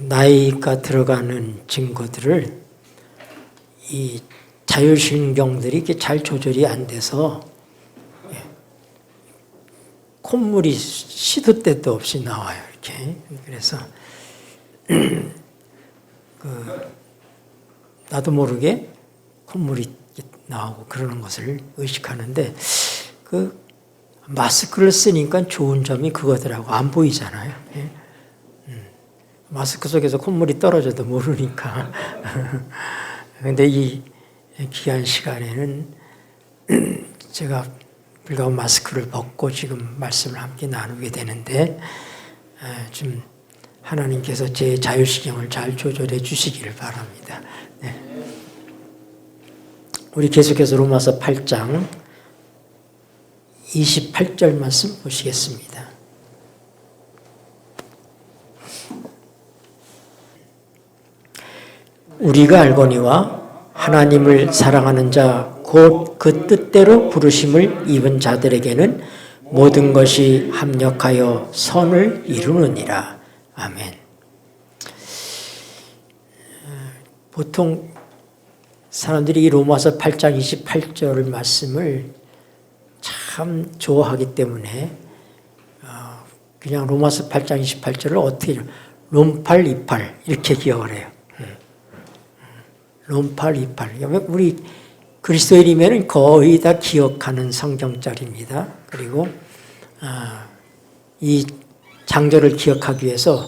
나이가 들어가는 증거들을 이 자율신경들이 이렇게 잘 조절이 안 돼서 콧물이 시도 때도 없이 나와요. 이렇게. 그래서 나도 모르게 콧물이 나오고 그러는 것을 의식하는데 마스크를 쓰니까 좋은 점이 그거더라고. 안 보이잖아요. 마스크 속에서 콧물이 떨어져도 모르니까. 그런데 이 귀한 시간에는 제가 불가운 마스크를 벗고 지금 말씀을 함께 나누게 되는데 좀 하나님께서 제 자율신경을 잘 조절해 주시기를 바랍니다. 네. 우리 계속해서 로마서 8장 28절 말씀 보시겠습니다. 우리가 알거니와 하나님을 사랑하는 자 곧 그 뜻대로 부르심을 입은 자들에게는 모든 것이 합력하여 선을 이루느니라. 아멘. 보통 사람들이 이 로마서 8장 28절 말씀을 참 좋아하기 때문에 그냥 로마서 8장 28절을 어떻게 롬팔 이팔 이렇게 기억을 해요. 롬팔 이팔. 우리 그리스도인이면 거의 다 기억하는 성경절입니다. 그리고 이 장절을 기억하기 위해서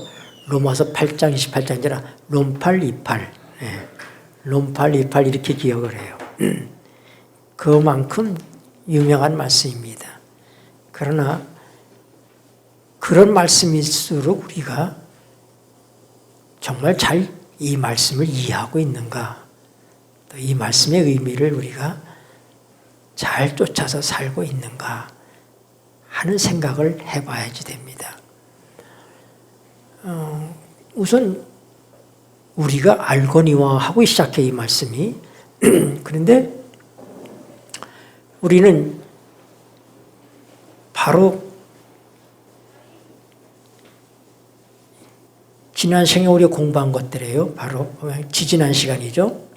로마서 8장 28장이라 롬팔 이팔, 롬팔 이팔 이렇게 기억을 해요. 그만큼 유명한 말씀입니다. 그러나 그런 말씀일수록 우리가 정말 잘 이 말씀을 이해하고 있는가, 또 이 말씀의 의미를 우리가 잘 쫓아서 살고 있는가 하는 생각을 해봐야지 됩니다. 우선 우리가 알거니와 하고 시작해 이 말씀이. 그런데 우리는 바로 지난 생에 우리가 공부한 것들이에요. 바로 지지난 시간이죠.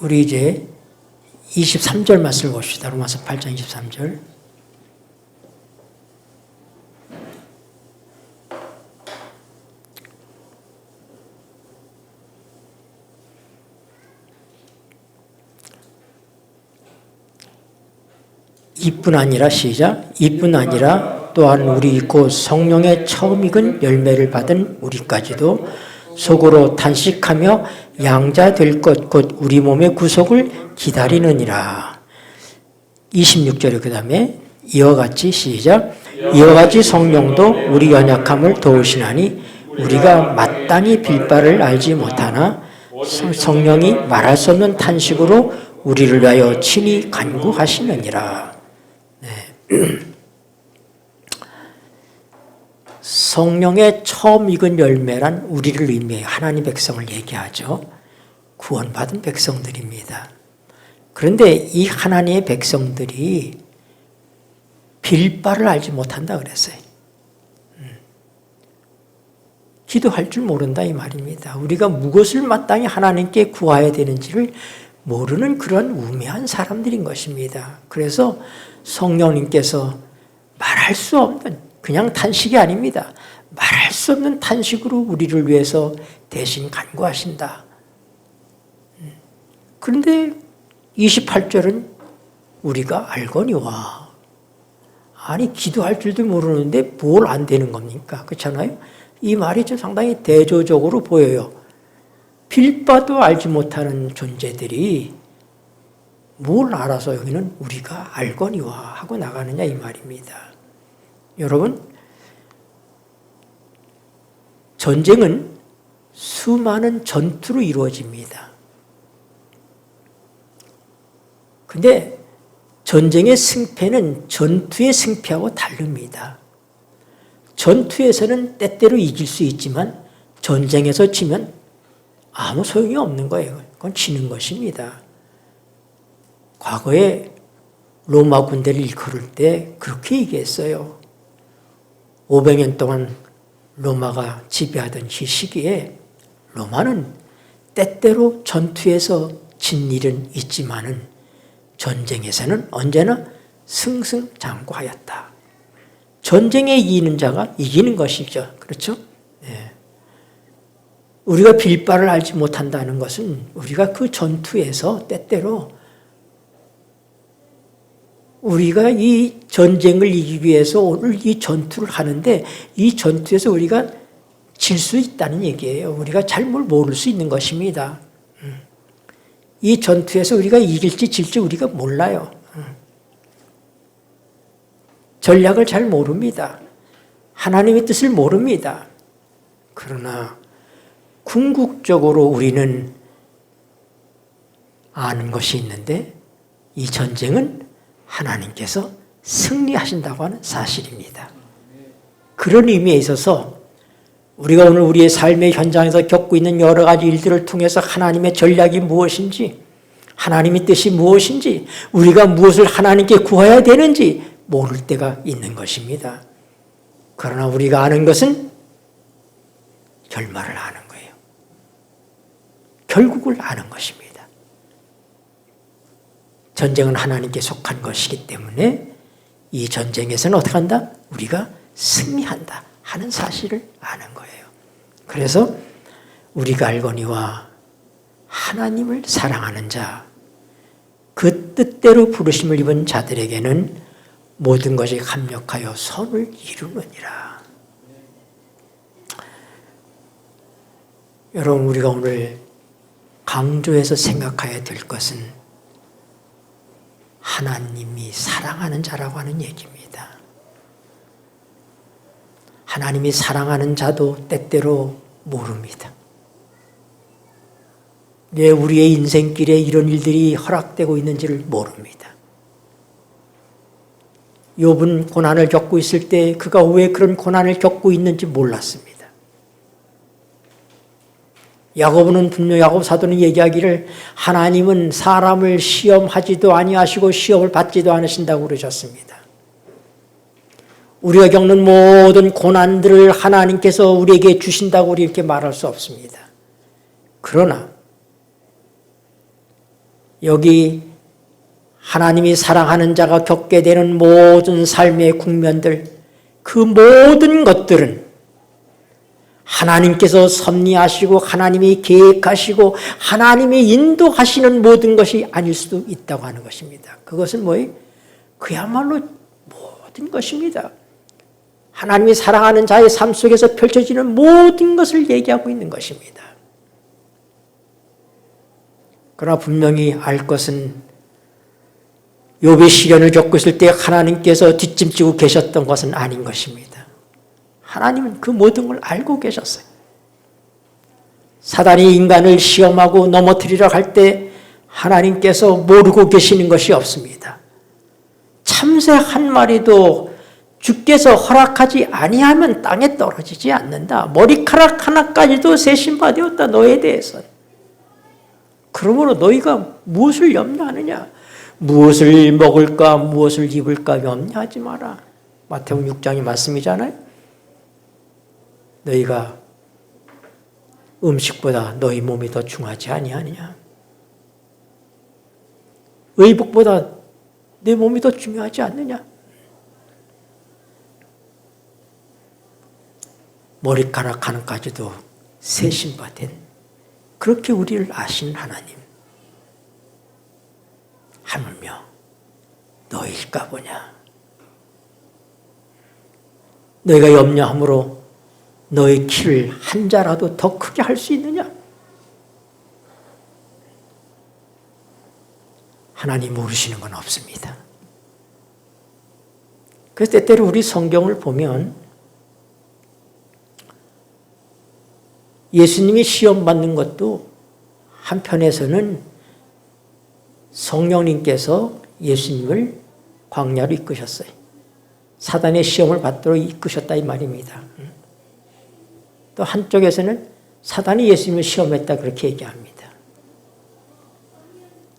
우리 이제 23절 말씀을 봅시다. 로마서 8장 23절. 이뿐 아니라 시작. 이뿐 아니라 또한 우리 곧 성령의 처음 익은 열매를 받은 우리까지도 속으로 탄식하며 양자 될 것 곧 우리 몸의 구속을 기다리느니라. 26절에 그 다음에 이와 같이 시작. 이와 같이 성령도 우리 연약함을 도우시나니 우리가 마땅히 빌 바를 알지 못하나 성령이 말할 수 없는 탄식으로 우리를 위하여 친히 간구하시느니라. 성령의 처음 익은 열매란 우리를 의미해 하나님 백성을 얘기하죠. 구원받은 백성들입니다. 그런데 이 하나님의 백성들이 빌 바를 알지 못한다 그랬어요. 기도할 줄 모른다 이 말입니다. 우리가 무엇을 마땅히 하나님께 구해야 되는지를 모르는 그런 우매한 사람들인 것입니다. 그래서 성령님께서 말할 수 없는 그냥 탄식이 아닙니다. 말할 수 없는 탄식으로 우리를 위해서 대신 간구하신다. 그런데 28절은 우리가 알거니와. 아니 기도할 줄도 모르는데 뭘 안 되는 겁니까? 그렇잖아요? 이 말이 좀 상당히 대조적으로 보여요. 빌 바도 알지 못하는 존재들이 뭘 알아서 여기는 우리가 알거니와 하고 나가느냐 이 말입니다. 여러분, 전쟁은 수많은 전투로 이루어집니다. 근데 전쟁의 승패는 전투의 승패하고 다릅니다. 전투에서는 때때로 이길 수 있지만 전쟁에서 지면 아무 소용이 없는 거예요. 그건 지는 것입니다. 과거에 로마 군대를 일컬을 때 그렇게 얘기했어요. 500년 동안 로마가 지배하던 이 시기에 로마는 때때로 전투에서 진 일은 있지만은 전쟁에서는 언제나 승승장구하였다. 전쟁에 이기는 자가 이기는 것이죠. 그렇죠? 네. 우리가 빌바를 알지 못한다는 것은 우리가 그 전투에서 때때로 우리가 이 전쟁을 이기기 위해서 오늘 이 전투를 하는데 이 전투에서 우리가 질 수 있다는 얘기예요. 우리가 잘 모를 수 있는 것입니다. 이 전투에서 우리가 이길지 질지 우리가 몰라요. 전략을 잘 모릅니다. 하나님의 뜻을 모릅니다. 그러나 궁극적으로 우리는 아는 것이 있는데 이 전쟁은 하나님께서 승리하신다고 하는 사실입니다. 그런 의미에 있어서 우리가 오늘 우리의 삶의 현장에서 겪고 있는 여러 가지 일들을 통해서 하나님의 전략이 무엇인지, 하나님의 뜻이 무엇인지, 우리가 무엇을 하나님께 구해야 되는지 모를 때가 있는 것입니다. 그러나 우리가 아는 것은 결말을 아는 거예요. 결국을 아는 것입니다. 전쟁은 하나님께 속한 것이기 때문에 이 전쟁에서는 어떻게 한다? 우리가 승리한다 하는 사실을 아는 거예요. 그래서 우리가 알거니와 하나님을 사랑하는 자, 그 뜻대로 부르심을 입은 자들에게는 모든 것이 합력하여 선을 이루느니라. 여러분, 우리가 오늘 강조해서 생각해야 될 것은 하나님이 사랑하는 자라고 하는 얘기입니다. 하나님이 사랑하는 자도 때때로 모릅니다. 왜 우리의 인생길에 이런 일들이 허락되고 있는지를 모릅니다. 욥은 고난을 겪고 있을 때 그가 왜 그런 고난을 겪고 있는지 몰랐습니다. 야고보는 분명 야고보 사도는 얘기하기를 하나님은 사람을 시험하지도 아니하시고 시험을 받지도 않으신다고 그러셨습니다. 우리가 겪는 모든 고난들을 하나님께서 우리에게 주신다고 우리 이렇게 말할 수 없습니다. 그러나 여기 하나님이 사랑하는 자가 겪게 되는 모든 삶의 국면들, 그 모든 것들은 하나님께서 섭리하시고 하나님이 계획하시고 하나님이 인도하시는 모든 것이 아닐 수도 있다고 하는 것입니다. 그것은 뭐예요? 그야말로 모든 것입니다. 하나님이 사랑하는 자의 삶 속에서 펼쳐지는 모든 것을 얘기하고 있는 것입니다. 그러나 분명히 알 것은 욥이 시련을 겪고 있을 때 하나님께서 뒷짐지고 계셨던 것은 아닌 것입니다. 하나님은 그 모든 걸 알고 계셨어요. 사단이 인간을 시험하고 넘어뜨리려 할 때 하나님께서 모르고 계시는 것이 없습니다. 참새 한 마리도 주께서 허락하지 아니하면 땅에 떨어지지 않는다. 머리카락 하나까지도 세심받았다 너에 대해서. 그러므로 너희가 무엇을 염려하느냐? 무엇을 먹을까 무엇을 입을까 염려하지 마라. 마태복음 6장의 말씀이잖아요. 너희가 음식보다 너희 몸이 더 중하지 아니하느냐? 의복보다 내 몸이 더 중요하지 않느냐? 머리카락 하나까지도 세심받은 그렇게 우리를 아신 하나님. 하물며 너희일까 보냐? 너희가 염려함으로 너의 키를 한 자라도 더 크게 할 수 있느냐? 하나님 모르시는 건 없습니다. 그래서 때때로 우리 성경을 보면 예수님이 시험 받는 것도 한편에서는 성령님께서 예수님을 광야로 이끄셨어요. 사단의 시험을 받도록 이끄셨다 이 말입니다. 또 한쪽에서는 사단이 예수님을 시험했다 그렇게 얘기합니다.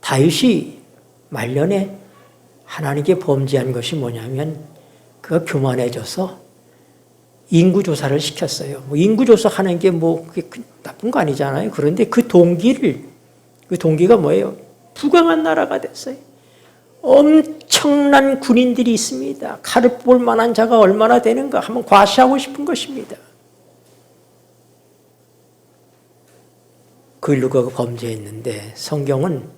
다윗이 말년에 하나님께 범죄한 것이 뭐냐면 그가 교만해져서 인구조사를 시켰어요. 뭐 인구조사 하는 게 뭐 그게 나쁜 거 아니잖아요. 그런데 그 동기가 뭐예요? 부강한 나라가 됐어요. 엄청난 군인들이 있습니다. 칼을 뽑을 만한 자가 얼마나 되는가 한번 과시하고 싶은 것입니다. 그 누가 범죄했는데 성경은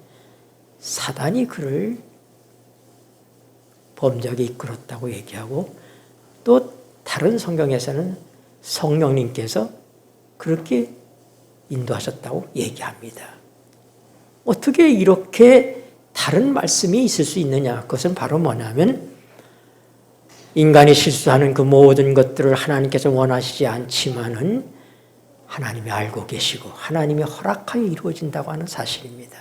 사단이 그를 범죄하게 이끌었다고 얘기하고 또 다른 성경에서는 성령님께서 그렇게 인도하셨다고 얘기합니다. 어떻게 이렇게 다른 말씀이 있을 수 있느냐? 그것은 바로 뭐냐면 인간이 실수하는 그 모든 것들을 하나님께서 원하시지 않지만은 하나님이 알고 계시고 하나님이 허락하여 이루어진다고 하는 사실입니다.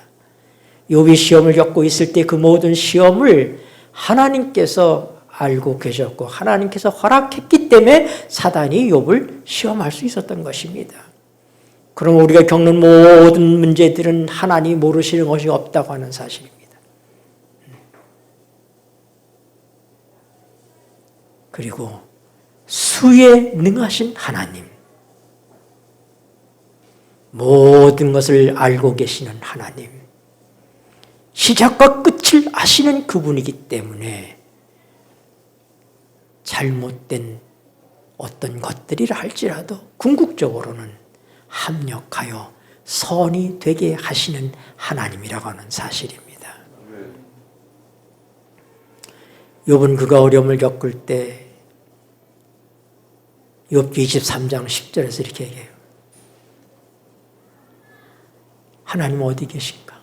욥이 시험을 겪고 있을 때 그 모든 시험을 하나님께서 알고 계셨고 하나님께서 허락했기 때문에 사단이 욥을 시험할 수 있었던 것입니다. 그럼 우리가 겪는 모든 문제들은 하나님이 모르시는 것이 없다고 하는 사실입니다. 그리고 수에 능하신 하나님, 모든 것을 알고 계시는 하나님, 시작과 끝을 아시는 그분이기 때문에 잘못된 어떤 것들이라 할지라도 궁극적으로는 합력하여 선이 되게 하시는 하나님이라고 하는 사실입니다. 욥은 그가 어려움을 겪을 때 욥기 23장 10절에서 이렇게 얘기해요. 하나님 어디 계신가?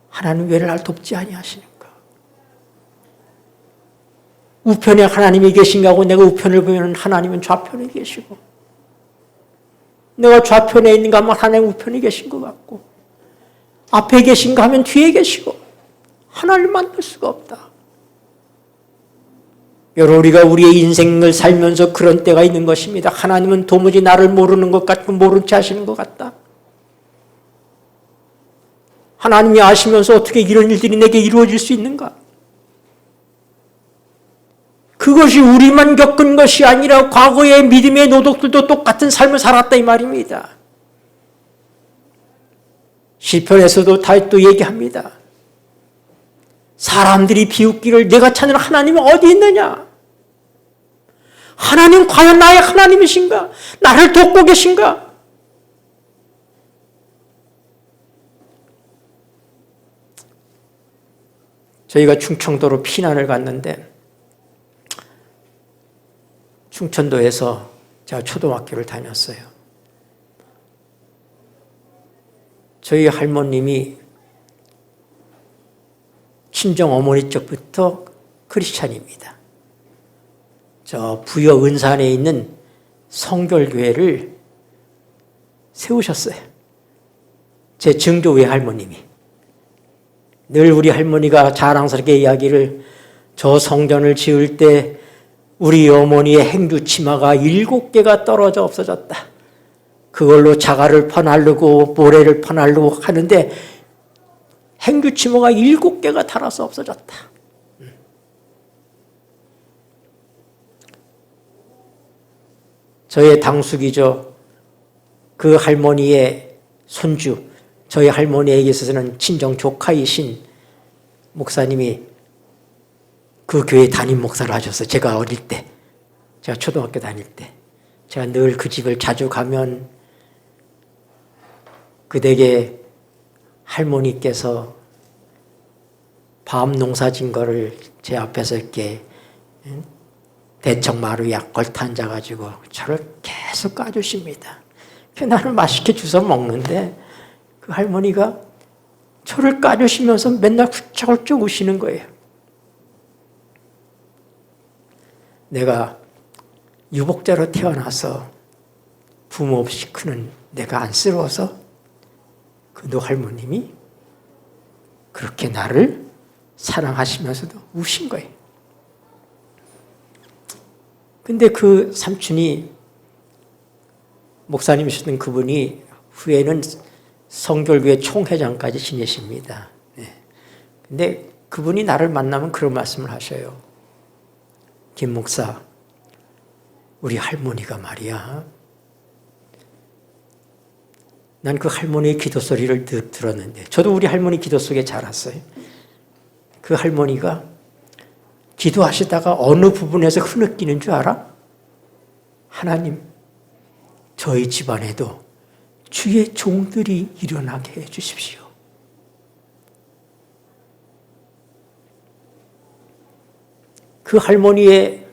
하나님 왜 날 돕지 아니하시는가? 우편에 하나님이 계신가 하고 내가 우편을 보면 하나님은 좌편에 계시고 내가 좌편에 있는가 하면 하나님 우편에 계신 것 같고 앞에 계신가 하면 뒤에 계시고 하나님 만날 수가 없다. 여러분 우리가 우리의 인생을 살면서 그런 때가 있는 것입니다. 하나님은 도무지 나를 모르는 것 같고 모른 채 하시는 것 같다. 하나님이 아시면서 어떻게 이런 일들이 내게 이루어질 수 있는가? 그것이 우리만 겪은 것이 아니라 과거의 믿음의 노독들도 똑같은 삶을 살았다 이 말입니다. 시편에서도 다윗도 얘기합니다. 사람들이 비웃기를 내가 찾는 하나님은 어디 있느냐? 하나님 과연 나의 하나님이신가? 나를 돕고 계신가? 저희가 충청도로 피난을 갔는데 충청도에서 제가 초등학교를 다녔어요. 저희 할머님이 친정 어머니 쪽부터 크리스찬입니다. 저 부여 은산에 있는 성결교회를 세우셨어요. 제 증조 외할머님이. 늘 우리 할머니가 자랑스럽게 이야기를 저 성전을 지을 때 우리 어머니의 행주 치마가 7개가 떨어져 없어졌다. 그걸로 자갈을 퍼날르고 모래를 퍼날르고 하는데 행주 치마가 7개가 닳아서 없어졌다. 저의 당숙이죠. 그 할머니의 손주, 저희 할머니에게 있어서는 친정 조카이신 목사님이 그 교회 담임 목사를 하셨어요. 제가 어릴 때, 제가 초등학교 다닐 때. 제가 늘 그 집을 자주 가면 그 댁에 할머니께서 밤 농사진 거를 제 앞에서 이렇게 대청마루에 걸터 앉아가지고 저를 계속 까주십니다. 나는 맛있게 주워 먹는데 그 할머니가 저를 까주시면서 맨날 훌쩍훌쩍 우시는 거예요. 내가 유복자로 태어나서 부모 없이 크는 내가 안쓰러워서 그 노할머님이 그렇게 나를 사랑하시면서도 우신 거예요. 근데 그 삼촌이 목사님이셨던 그분이 후에는 성결교회 총회장까지 지내십니다. 근데 그분이 나를 만나면 그런 말씀을 하셔요. 김 목사, 우리 할머니가 말이야. 난 그 할머니의 기도 소리를 들었는데, 저도 우리 할머니 기도 속에 자랐어요. 그 할머니가 기도하시다가 어느 부분에서 흐느끼는 줄 알아? 하나님, 저희 집안에도 주의 종들이 일어나게 해주십시오. 그 할머니의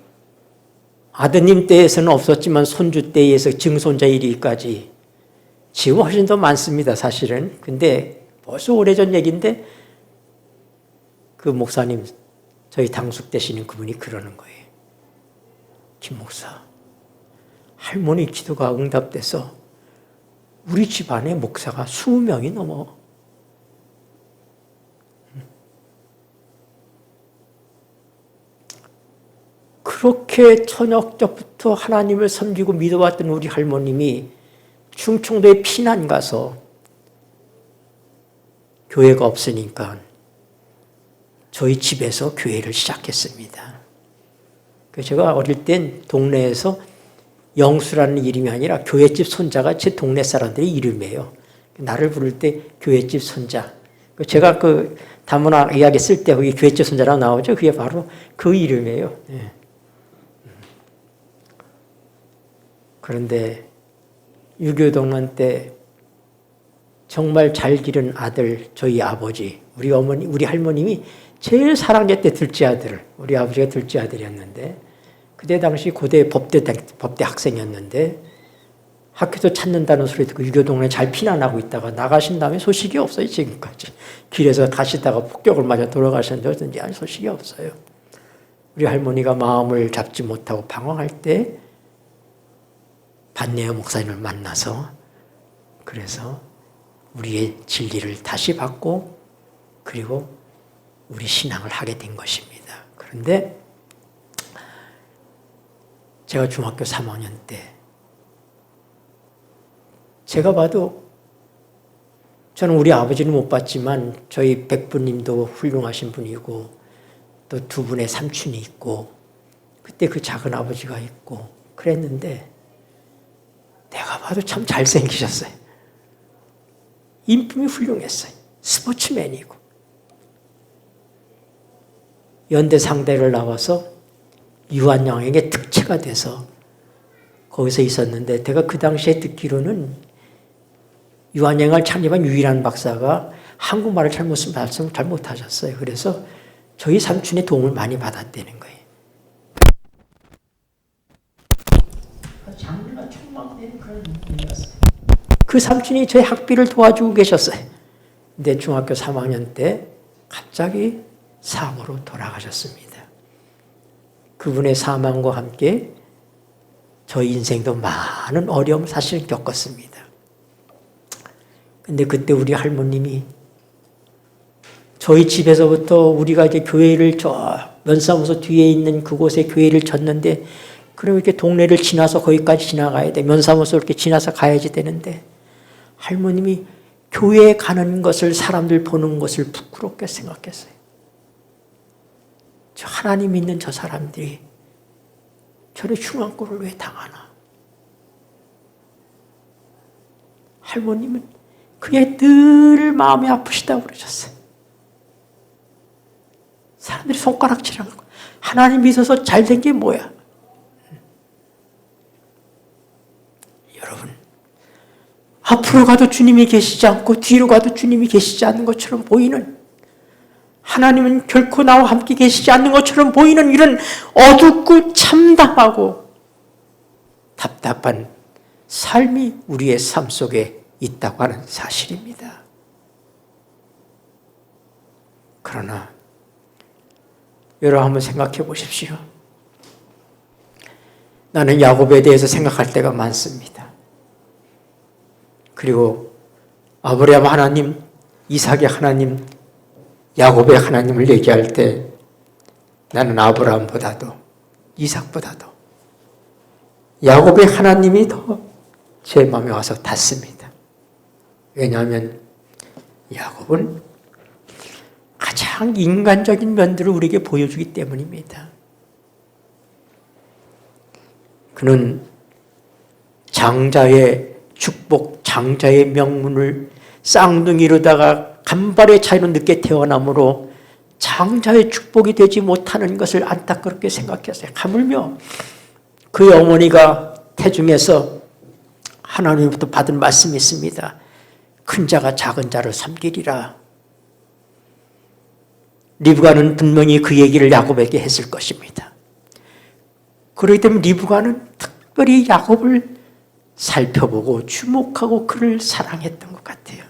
아드님 때에서는 없었지만 손주 때에서 증손자 1위까지 지금 훨씬 더 많습니다, 사실은. 근데 벌써 오래전 얘기인데 그 목사님, 저희 당숙 되시는 그분이 그러는 거예요. 김 목사, 할머니 기도가 응답돼서 우리 집안에 목사가 20명이 넘어. 그렇게 저녁 때부터 하나님을 섬기고 믿어왔던 우리 할머님이 충청도에 피난 가서 교회가 없으니까 저희 집에서 교회를 시작했습니다. 제가 어릴 땐 동네에서 영수라는 이름이 아니라 교회집 손자가 제 동네 사람들의 이름이에요. 나를 부를 때 교회집 손자. 제가 그 다문화 이야기 쓸 때 거기 교회집 손자라고 나오죠. 그게 바로 그 이름이에요. 네. 그런데 유교동란 때 정말 잘 기른 아들, 저희 아버지, 우리 어머니, 우리 할머님이 제일 사랑했대, 둘째 아들을. 우리 아버지가 둘째 아들이었는데, 그때 당시 고대 법대 학생이었는데, 학교도 찾는다는 소리 듣고 유교동에 잘 피난하고 있다가 나가신 다음에 소식이 없어요, 지금까지. 길에서 가시다가 폭격을 맞아 돌아가셨는데 어쩐지 아니 소식이 없어요. 우리 할머니가 마음을 잡지 못하고 방황할 때 반내어 목사님을 만나서 그래서 우리의 진리를 다시 받고 그리고 우리 신앙을 하게 된 것입니다. 그런데 제가 중학교 3학년 때 제가 봐도 저는 우리 아버지는 못 봤지만 저희 백부님도 훌륭하신 분이고 또 두 분의 삼촌이 있고 그때 그 작은 아버지가 있고 그랬는데 내가 봐도 참 잘생기셨어요. 인품이 훌륭했어요. 스포츠맨이고. 연대 상대를 나와서 유한양에게 특채가 돼서 거기서 있었는데 제가 그 당시에 듣기로는 유한양을 창립한 유일한 박사가 한국말을 말씀을 잘 못하셨어요. 그래서 저희 삼촌의 도움을 많이 받았다는 거예요. 장르가 촉망되는 그런 느낌이었어요. 그 삼촌이 저희 학비를 도와주고 계셨어요. 근데 중학교 3학년 때 갑자기 사고로 돌아가셨습니다. 그분의 사망과 함께 저희 인생도 많은 어려움을 사실 겪었습니다. 근데 그때 우리 할머님이 저희 집에서부터 우리가 이제 교회를 저 면사무소 뒤에 있는 그곳에 교회를 졌는데 그럼 이렇게 동네를 지나서 거기까지 지나가야 돼. 면사무소 이렇게 지나서 가야지 되는데 할머님이 교회에 가는 것을 사람들 보는 것을 부끄럽게 생각했어요. 저 하나님 믿는 저 사람들이 저런 흉한 꼴을 왜 당하나. 할머님은 그게 늘 마음이 아프시다고 그러셨어요. 사람들이 손가락질하는 거. 하나님 믿어서 잘된 게 뭐야? 여러분, 앞으로 가도 주님이 계시지 않고 뒤로 가도 주님이 계시지 않는 것처럼 보이는, 하나님은 결코 나와 함께 계시지 않는 것처럼 보이는 이런 어둡고 참담하고 답답한 삶이 우리의 삶 속에 있다고 하는 사실입니다. 그러나 여러분 한번 생각해 보십시오. 나는 야곱에 대해서 생각할 때가 많습니다. 그리고 아브라함 하나님, 이삭의 하나님, 야곱의 하나님을 얘기할 때 나는 아브라함보다도 이삭보다도 야곱의 하나님이 더 제 마음에 와서 닿습니다. 왜냐하면 야곱은 가장 인간적인 면들을 우리에게 보여주기 때문입니다. 그는 장자의 축복, 장자의 명문을 쌍둥이로다가 간발의 차이로 늦게 태어남으로 장자의 축복이 되지 못하는 것을 안타깝게 생각했어요. 하물며 그의 어머니가 태중에서 하나님부터 받은 말씀이 있습니다. 큰 자가 작은 자를 섬기리라. 리브가는 분명히 그 얘기를 야곱에게 했을 것입니다. 그렇기 때문에 리브가는 특별히 야곱을 살펴보고 주목하고 그를 사랑했던 것 같아요.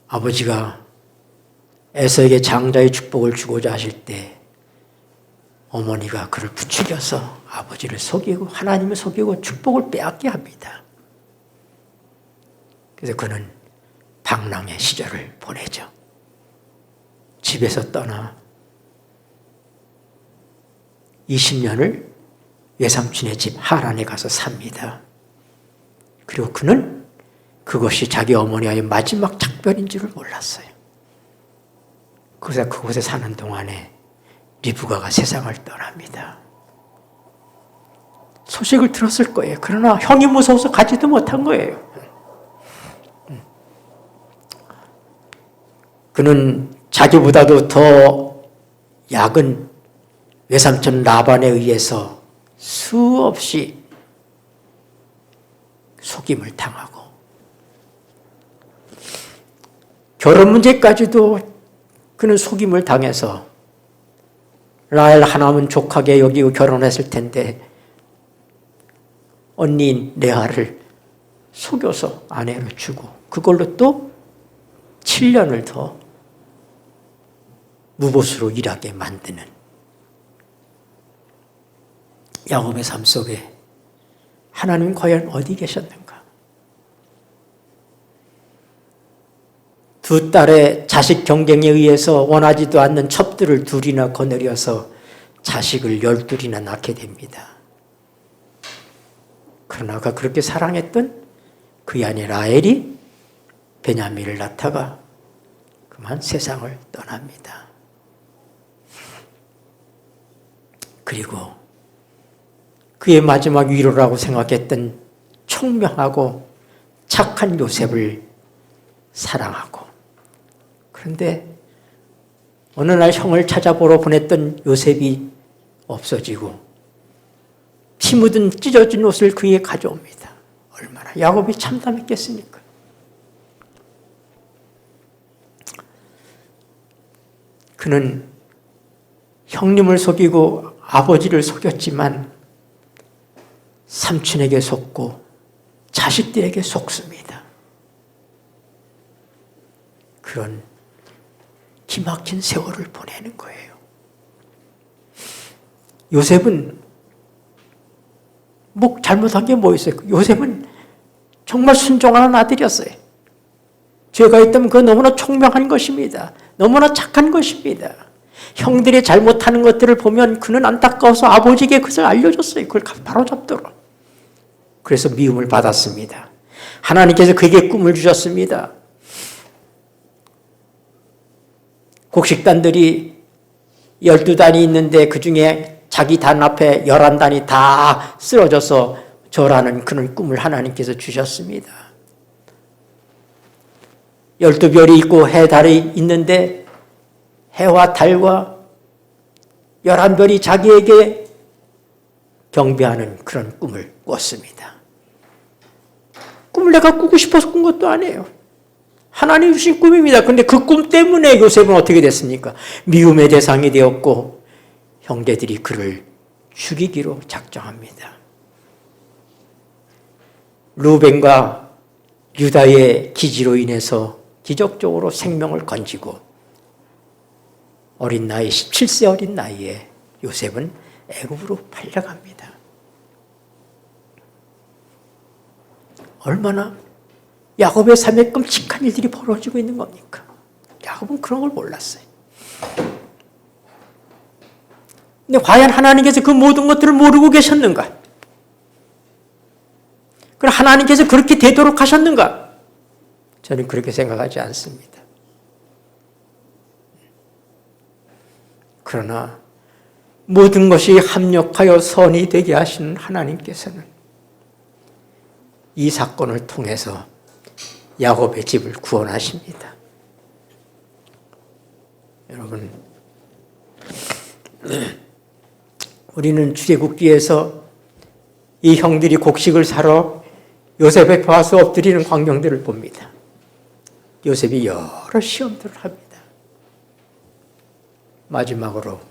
아버지가 에서에게 장자의 축복을 주고자 하실 때 어머니가 그를 부추겨서 아버지를 속이고 하나님을 속이고 축복을 빼앗게 합니다. 그래서 그는 방랑의 시절을 보내죠. 집에서 떠나 20년을 외삼촌의 집 하란에 가서 삽니다. 그리고 그는 그것이 자기 어머니와의 마지막 작별인 줄을 몰랐어요. 그래서 그곳에 사는 동안에 리브가가 세상을 떠납니다. 소식을 들었을 거예요. 그러나 형이 무서워서 가지도 못한 거예요. 그는 자기보다도 더 약은 외삼촌 라반에 의해서 수없이 속임을 당하고 결혼 문제까지도 그는 속임을 당해서 라헬 하나만 족하게 여기고 결혼했을 텐데 언니인 레아를 속여서 아내로 주고 그걸로 또 7년을 더 무보수로 일하게 만드는 야곱의 삶 속에 하나님 과연 어디 계셨는가? 두 딸의 자식 경쟁에 의해서 원하지도 않는 첩들을 둘이나 거느려서 자식을 12이나 낳게 됩니다. 그러나 그렇게 사랑했던 그의 아내 라헬이 베냐민을 낳다가 그만 세상을 떠납니다. 그리고 그의 마지막 위로라고 생각했던 총명하고 착한 요셉을 사랑하고 그런데 어느 날 형을 찾아보러 보냈던 요셉이 없어지고 피 묻은 찢어진 옷을 그에게 가져옵니다. 얼마나 야곱이 참담했겠습니까? 그는 형님을 속이고 아버지를 속였지만 삼촌에게 속고 자식들에게 속습니다. 그런 기막힌 세월을 보내는 거예요. 요셉은 뭐 잘못한 게 뭐 있어요? 요셉은 정말 순종하는 아들이었어요. 죄가 있다면 그건 너무나 총명한 것입니다. 너무나 착한 것입니다. 형들이 잘못하는 것들을 보면 그는 안타까워서 아버지에게 그것을 알려줬어요. 그걸 바로 잡도록. 그래서 미움을 받았습니다. 하나님께서 그에게 꿈을 주셨습니다. 곡식단들이 12단이 있는데 그 중에 자기 단 앞에 11단이 다 쓰러져서 절하는 그런 꿈을 하나님께서 주셨습니다. 12별이 있고 해, 달이 있는데 해와 달과 11별이 자기에게 경배하는 그런 꿈을 꿨습니다. 꿈을 내가 꾸고 싶어서 꾼 것도 아니에요. 하나님 주신 꿈입니다. 그런데 그 꿈 때문에 요셉은 어떻게 됐습니까? 미움의 대상이 되었고 형제들이 그를 죽이기로 작정합니다. 루벤과 유다의 기지로 인해서 기적적으로 생명을 건지고 어린 나이 17세 어린 나이에 요셉은 애굽으로 팔려갑니다. 얼마나 야곱의 삶에 끔찍한 일들이 벌어지고 있는 겁니까? 야곱은 그런 걸 몰랐어요. 근데 과연 하나님께서 그 모든 것들을 모르고 계셨는가? 그럼 하나님께서 그렇게 되도록 하셨는가? 저는 그렇게 생각하지 않습니다. 그러나 모든 것이 합력하여 선이 되게 하시는 하나님께서는 이 사건을 통해서 야곱의 집을 구원하십니다. 여러분, 우리는 출애굽기에서 이 형들이 곡식을 사러 요셉 앞에 와서 엎드리는 광경들을 봅니다. 요셉이 여러 시험들을 합니다. 마지막으로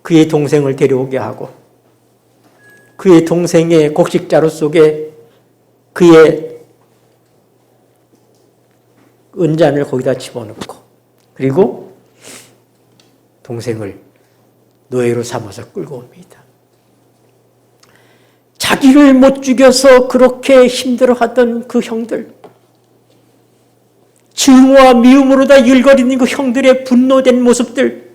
그의 동생을 데려오게 하고 그의 동생의 곡식자루 속에 그의 은잔을 거기다 집어넣고 그리고 동생을 노예로 삼아서 끌고 옵니다. 자기를 못 죽여서 그렇게 힘들어하던 그 형들, 증오와 미움으로 다 일거리는 그 형들의 분노된 모습들,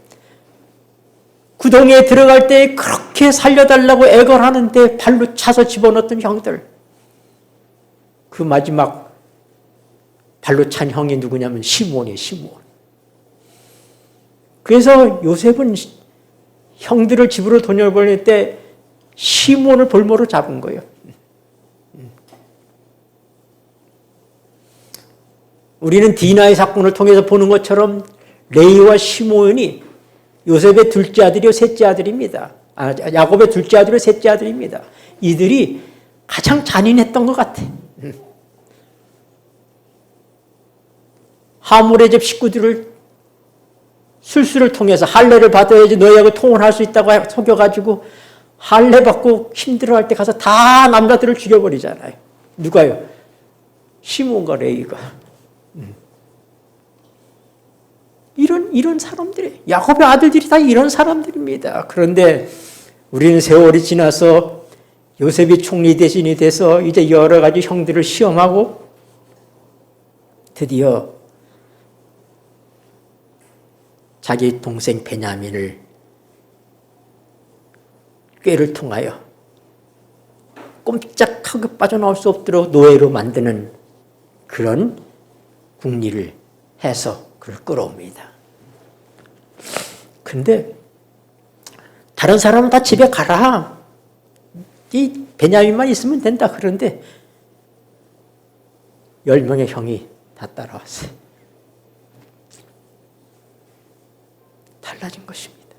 구덩이에 들어갈 때 그렇게 살려달라고 애걸하는데 발로 차서 집어넣었던 형들, 그 마지막 발로 찬 형이 누구냐면 시므온이에요. 시므온. 그래서 요셉은 형들을 집으로 돌려보낼 때 시므온을 볼모로 잡은 거예요. 우리는 디나의 사건을 통해서 보는 것처럼 레이와 시므온이 요셉의 둘째 아들이요 셋째 아들입니다. 야곱의 둘째 아들이요 셋째 아들입니다. 이들이 가장 잔인했던 것 같아. 하물의 집 식구들을 술수를 통해서 할례를 받아야지 너희하고 통혼할 수 있다고 속여가지고 할례 받고 힘들어할 때 가서 다 남자들을 죽여버리잖아요. 누가요? 시므온과 레이가. 이런 사람들이, 야곱의 아들들이 다 이런 사람들입니다. 그런데 우리는 세월이 지나서 요셉이 총리 대신이 돼서 이제 여러 가지 형들을 시험하고 드디어 자기 동생 베냐민을 꾀를 통하여 꼼짝하고 빠져나올 수 없도록 노예로 만드는 그런 궁리를 해서 그를 끌어옵니다. 근데 다른 사람은 다 집에 가라. 이 베냐민만 있으면 된다. 그런데 10명의 형이 다 따라왔어요. 달라진 것입니다.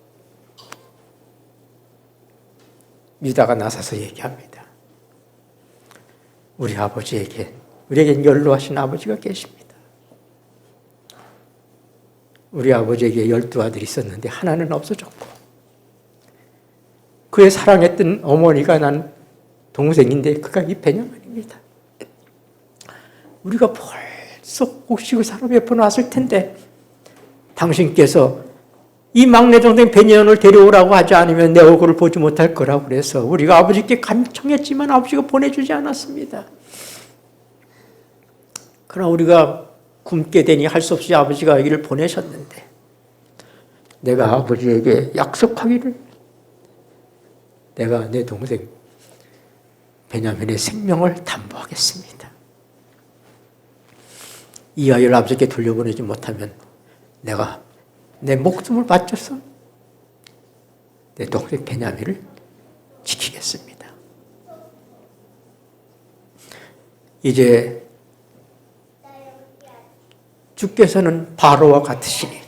유다가 나서서 얘기합니다. 우리 아버지에게, 우리에게 연로하신 아버지가 계십니다. 우리 아버지에게 12아들이 있었는데 하나는 없어졌고 그의 사랑했던 어머니가 난 동생인데 그가 이 베냐민입니다. 우리가 벌써 곡식을 사러 몇 번 왔을 텐데 당신께서 이 막내 동생 베냐민을 데려오라고 하지 않으면 내 얼굴을 보지 못할 거라고 그래서 우리가 아버지께 간청했지만 아버지가 보내주지 않았습니다. 그러나 우리가 굶게 되니 할 수 없이 아버지가 여기를 보내셨는데 내가 아버지에게 약속하기를 내가 내 동생 베냐민의 생명을 담보하겠습니다. 이 아이를 아버지께 돌려보내지 못하면 내가 내 목숨을 바쳐서 내 동생 베냐민을 지키겠습니다. 이제 주께서는 바로와 같으시니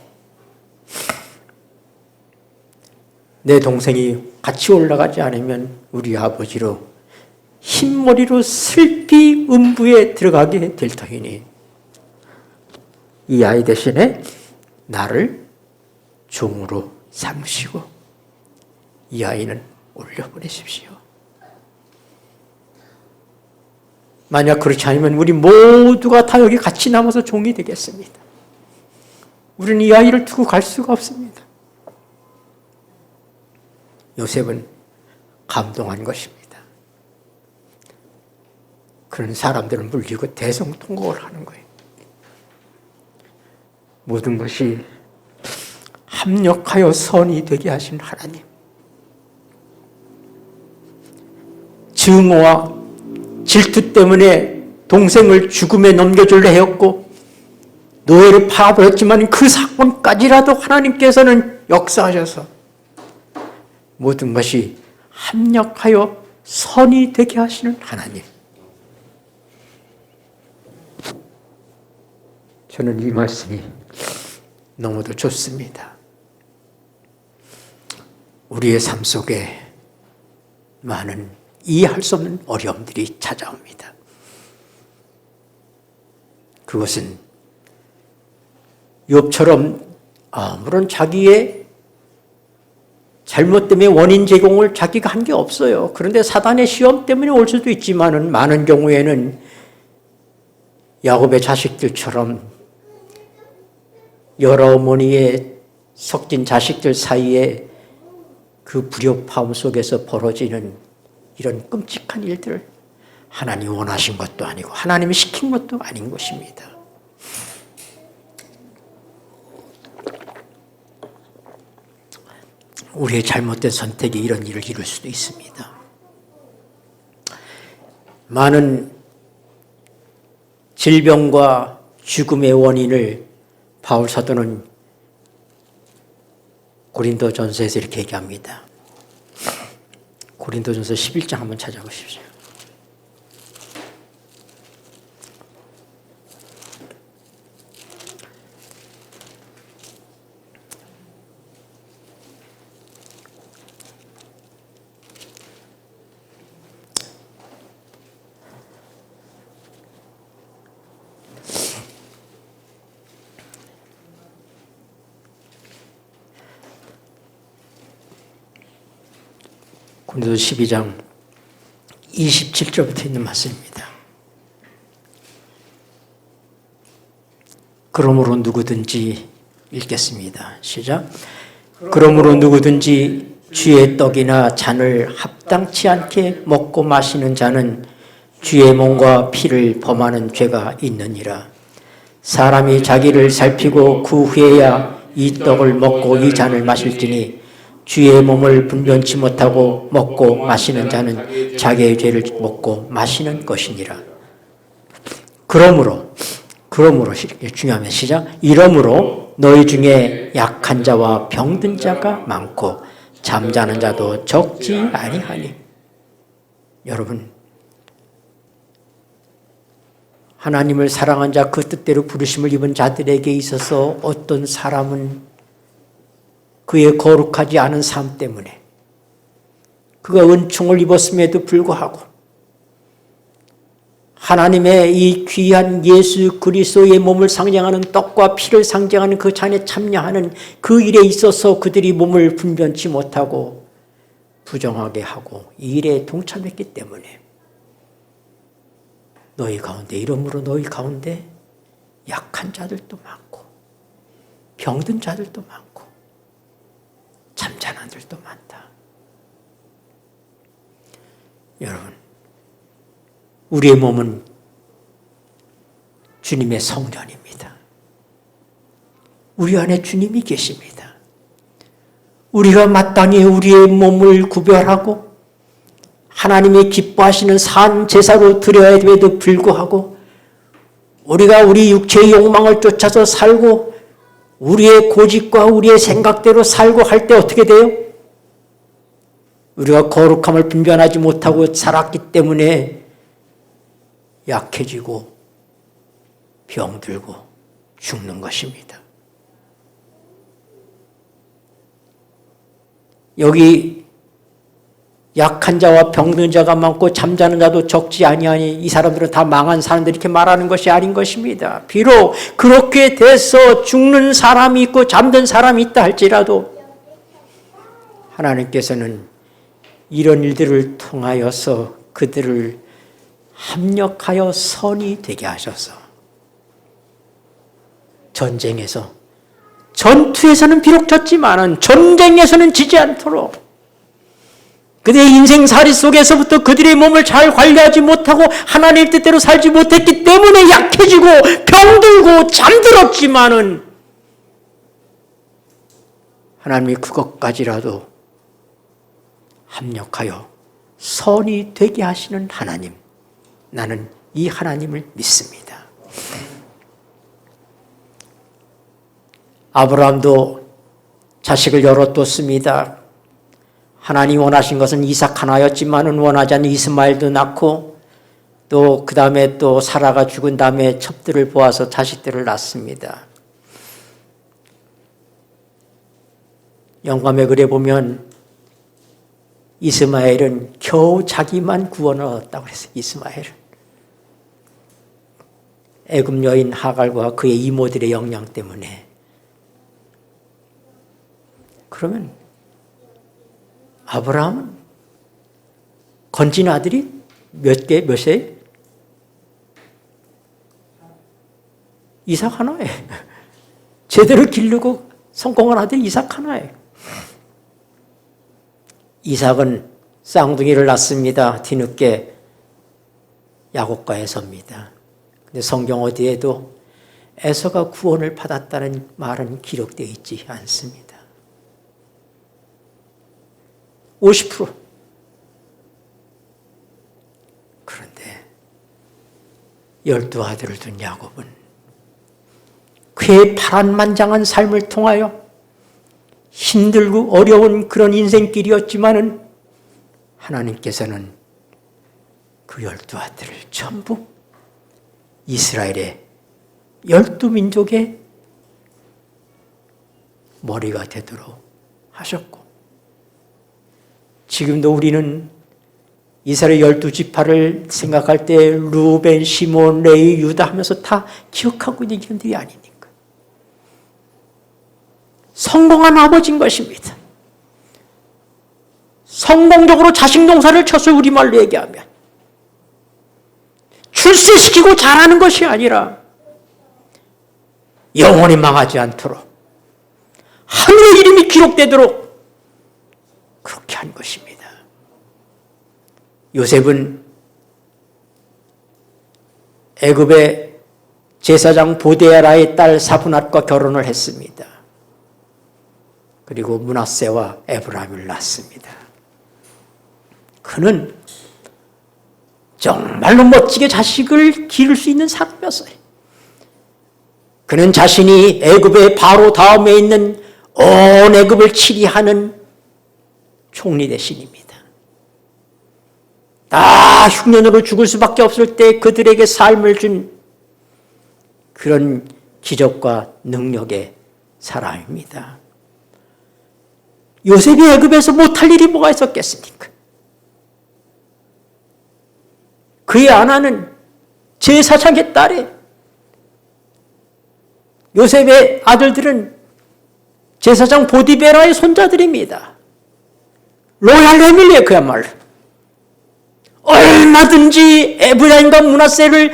내 동생이 같이 올라가지 않으면 우리 아버지로 흰머리로 슬피 음부에 들어가게 될 터이니 이 아이 대신에 나를 종으로 삼으시고 이 아이는 올려보내십시오. 만약 그렇지 않으면 우리 모두가 다 여기 같이 남아서 종이 되겠습니다. 우리는 이 아이를 두고 갈 수가 없습니다. 요셉은 감동한 것입니다. 그런 사람들을 물리고 대성통곡을 하는 거예요. 모든 것이 합력하여 선이 되게 하신 하나님. 증오와 질투 때문에 동생을 죽음에 넘겨줄려 하였고 노예를 파버렸지만 그 사건까지라도 하나님께서는 역사하셔서 모든 것이 합력하여 선이 되게 하시는 하나님. 저는 이 말씀이 너무도 좋습니다. 우리의 삶 속에 많은 이해할 수 없는 어려움들이 찾아옵니다. 그것은 욥처럼 아무런 자기의 잘못 때문에 원인 제공을 자기가 한 게 없어요. 그런데 사단의 시험 때문에 올 수도 있지만은 많은 경우에는 야곱의 자식들처럼 여러 어머니의 섞인 자식들 사이에 그 불협화음 속에서 벌어지는 이런 끔찍한 일들, 하나님이 원하신 것도 아니고 하나님이 시킨 것도 아닌 것입니다. 우리의 잘못된 선택이 이런 일을 이룰 수도 있습니다. 많은 질병과 죽음의 원인을 바울 사도는 고린도전서에서 이렇게 얘기합니다. 고린도전서 11장 한번 찾아보십시오. 고린도서 12장 27절부터 있는 말씀입니다. 그러므로 누구든지 읽겠습니다. 시작. 그러므로 누구든지 주의 떡이나 잔을 합당치 않게 먹고 마시는 자는 주의 몸과 피를 범하는 죄가 있느니라. 사람이 자기를 살피고 그 후에야 이 떡을 먹고 이 잔을 마실지니 주의 몸을 분변치 못하고 먹고 마시는 자는 자기의 죄를 먹고 마시는 것이니라. 그러므로 중요하면 시작. 이러므로 너희 중에 약한 자와 병든 자가 많고 잠자는 자도 적지 아니하니. 여러분, 하나님을 사랑한 자, 그 뜻대로 부르심을 입은 자들에게 있어서 어떤 사람은 그의 거룩하지 않은 삶 때문에 그가 은총을 입었음에도 불구하고 하나님의 이 귀한 예수 그리스도의 몸을 상징하는 떡과 피를 상징하는 그 잔에 참여하는 그 일에 있어서 그들이 몸을 분변치 못하고 부정하게 하고 이 일에 동참했기 때문에 너희 가운데, 이러므로 너희 가운데 약한 자들도 많고 병든 자들도 많고 잠자는 자들도 많다. 여러분, 우리의 몸은 주님의 성전입니다. 우리 안에 주님이 계십니다. 우리가 마땅히 우리의 몸을 구별하고 하나님이 기뻐하시는 산 제사로 드려야 됨에도 불구하고 우리가 우리 육체의 욕망을 쫓아서 살고 우리의 고집과 우리의 생각대로 살고 할 때 어떻게 돼요? 우리가 거룩함을 분별하지 못하고 살았기 때문에 약해지고 병들고 죽는 것입니다. 여기 약한 자와 병든 자가 많고 잠자는 자도 적지 아니하니 이 사람들은 다 망한 사람들 이렇게 말하는 것이 아닌 것입니다. 비록 그렇게 돼서 죽는 사람이 있고 잠든 사람이 있다 할지라도 하나님께서는 이런 일들을 통하여서 그들을 합력하여 선이 되게 하셔서 전투에서는 비록 졌지만은 전쟁에서는 지지 않도록 그들의 인생살이 속에서부터 그들의 몸을 잘 관리하지 못하고 하나님의 뜻대로 살지 못했기 때문에 약해지고 병들고 잠들었지만은 하나님이 그것까지라도 합력하여 선이 되게 하시는 하나님, 나는 이 하나님을 믿습니다. 아브라함도 자식을 여럿 뒀습니다. 하나님 원하신 것은 이삭 하나였지만은 원하지 않는 이스마엘도 낳고 또 그 다음에 또 사라가 죽은 다음에 첩들을 보아서 자식들을 낳습니다. 영감의 글에 보면 이스마엘은 겨우 자기만 구원을 얻었다고 그랬어요. 이스마엘은 애굽 여인 하갈과 그의 이모들의 영향 때문에. 그러면 아브라함은 건진 아들이 몇이에요? 이삭 하나예요. 제대로 기르고 성공한 아들이 이삭 하나예요. 이삭은 쌍둥이를 낳습니다. 뒤늦게 야곱과에 섭니다. 근데 성경 어디에도 에서가 구원을 받았다는 말은 기록되어 있지 않습니다. 50%. 그런데 12아들을 둔 야곱은 그의 파란만장한 삶을 통하여 힘들고 어려운 그런 인생길이었지만은 하나님께서는 그 12아들을 전부 이스라엘의 12민족의 머리가 되도록 하셨고, 지금도 우리는 이스라엘 12지파를 생각할 때 루벤, 시몬, 레위, 유다 하면서 다 기억하고 있는 이름들이 아닙니까? 성공한 아버지인 것입니다. 성공적으로 자식 농사를 쳐서 우리말로 얘기하면 출세시키고 잘하는 것이 아니라 영원히 망하지 않도록 하늘의 이름이 기록되도록 그렇게 한 것입니다. 요셉은 애굽의 제사장 보데야라의 딸 사브낫과 결혼을 했습니다. 그리고 므낫세와 에브라임을 낳습니다. 그는 정말로 멋지게 자식을 기를 수 있는 사람이었어요. 그는 자신이 애굽의 바로 다음에 있는 온 애굽을 치리하는 총리 대신입니다. 다 흉년으로 죽을 수밖에 없을 때 그들에게 삶을 준 그런 기적과 능력의 사람입니다. 요셉이 애굽에서 못할 일이 뭐가 있었겠습니까? 그의 아내는 제사장의 딸에, 요셉의 아들들은 제사장 보디베라의 손자들입니다. 로얄 패밀리에 그야말로 얼마든지 에브라임과 므낫세를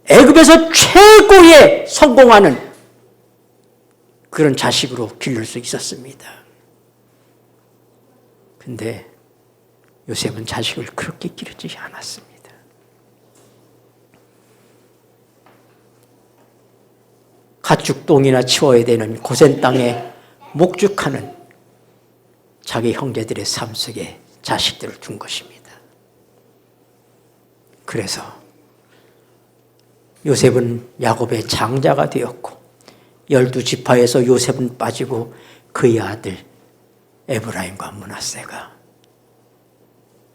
애굽에서 최고의 성공하는 그런 자식으로 기를 수 있었습니다. 근데 요셉은 자식을 그렇게 기르지 않았습니다. 가축똥이나 치워야 되는 고센 땅에 목축하는 자기 형제들의 삶 속에 자식들을 둔 것입니다. 그래서 요셉은 야곱의 장자가 되었고 12지파에서 요셉은 빠지고 그의 아들 에브라임과 므낫세가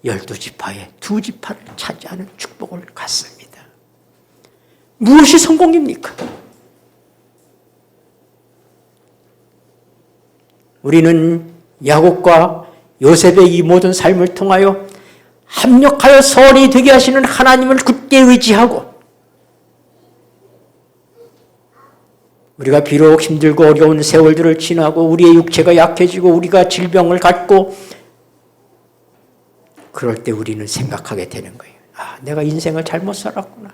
12지파의 2지파를 차지하는 축복을 갖습니다. 무엇이 성공입니까? 우리는 야곱과 요셉의 이 모든 삶을 통하여 합력하여 선이 되게 하시는 하나님을 굳게 의지하고, 우리가 비록 힘들고 어려운 세월들을 지나고 우리의 육체가 약해지고 우리가 질병을 갖고 그럴 때 우리는 생각하게 되는 거예요. 아, 내가 인생을 잘못 살았구나.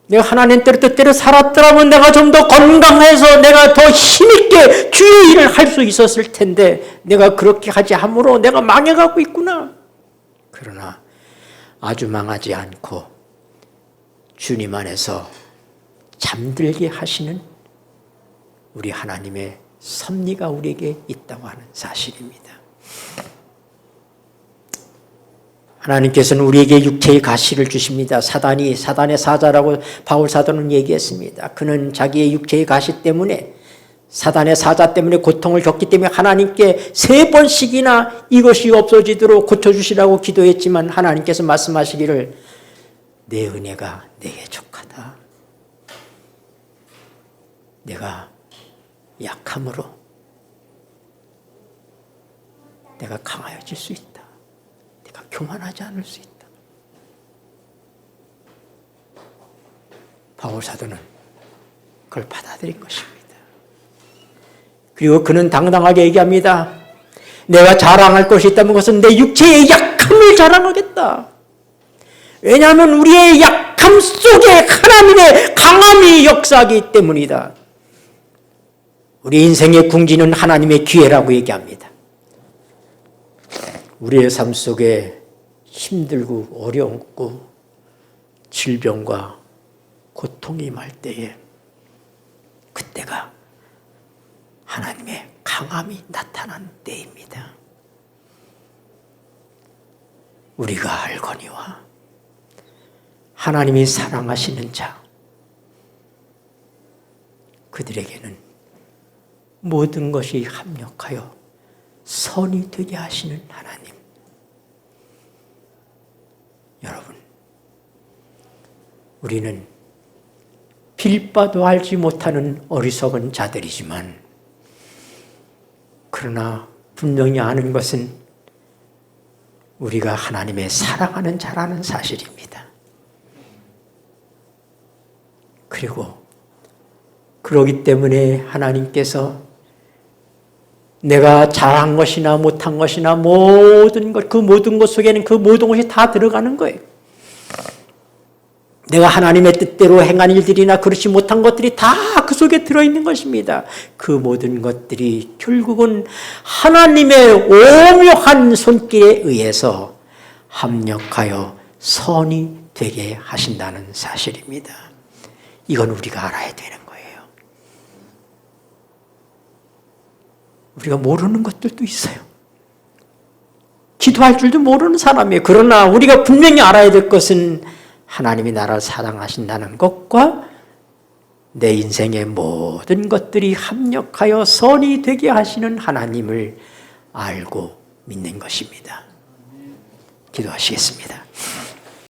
내가 하나님 뜻대로 살았더라면 내가 좀 더 건강해서 내가 더 힘있게 주의 일을 할 수 있었을 텐데 내가 그렇게 하지 함으로 내가 망해가고 있구나. 그러나 아주 망하지 않고 주님 안에서 잠들게 하시는 우리 하나님의 섭리가 우리에게 있다고 하는 사실입니다. 하나님께서는 우리에게 육체의 가시를 주십니다. 사단의 사자라고 바울 사도는 얘기했습니다. 그는 자기의 육체의 가시 때문에 사단의 사자 때문에 고통을 겪기 때문에 하나님께 3번씩이나 이것이 없어지도록 고쳐주시라고 기도했지만 하나님께서 말씀하시기를 내 은혜가 내게 족하다. 내가 약함으로 내가 강하여질 수 있다. 내가 교만하지 않을 수 있다. 바울 사도는 그걸 받아들인 것입니다. 그리고 그는 당당하게 얘기합니다. 내가 자랑할 것이 있다면 그것은 내 육체의 약함을 자랑하겠다. 왜냐하면 우리의 약함 속에 하나님의 강함이 역사하기 때문이다. 우리 인생의 궁지는 하나님의 기회라고 얘기합니다. 우리의 삶 속에 힘들고 어렵고 질병과 고통이 임할 때에 그때가 하나님의 강함이 나타난 때입니다. 우리가 알거니와 하나님이 사랑하시는 자 그들에게는 모든 것이 합력하여 선이 되게 하시는 하나님. 여러분, 우리는 빌바도 알지 못하는 어리석은 자들이지만 그러나 분명히 아는 것은 우리가 하나님의 사랑하는 자라는 사실입니다. 그리고 그러기 때문에 하나님께서 내가 잘한 것이나 못한 것이나 모든 것, 그 모든 것 속에는 그 모든 것이 다 들어가는 거예요. 내가 하나님의 뜻대로 행한 일들이나 그렇지 못한 것들이 다 그 속에 들어있는 것입니다. 그 모든 것들이 결국은 하나님의 오묘한 손길에 의해서 합력하여 선이 되게 하신다는 사실입니다. 이건 우리가 알아야 되는 거예요. 우리가 모르는 것들도 있어요. 기도할 줄도 모르는 사람이에요. 그러나 우리가 분명히 알아야 될 것은 하나님이 나를 사랑하신다는 것과 내 인생의 모든 것들이 합력하여 선이 되게 하시는 하나님을 알고 믿는 것입니다. 기도하시겠습니다.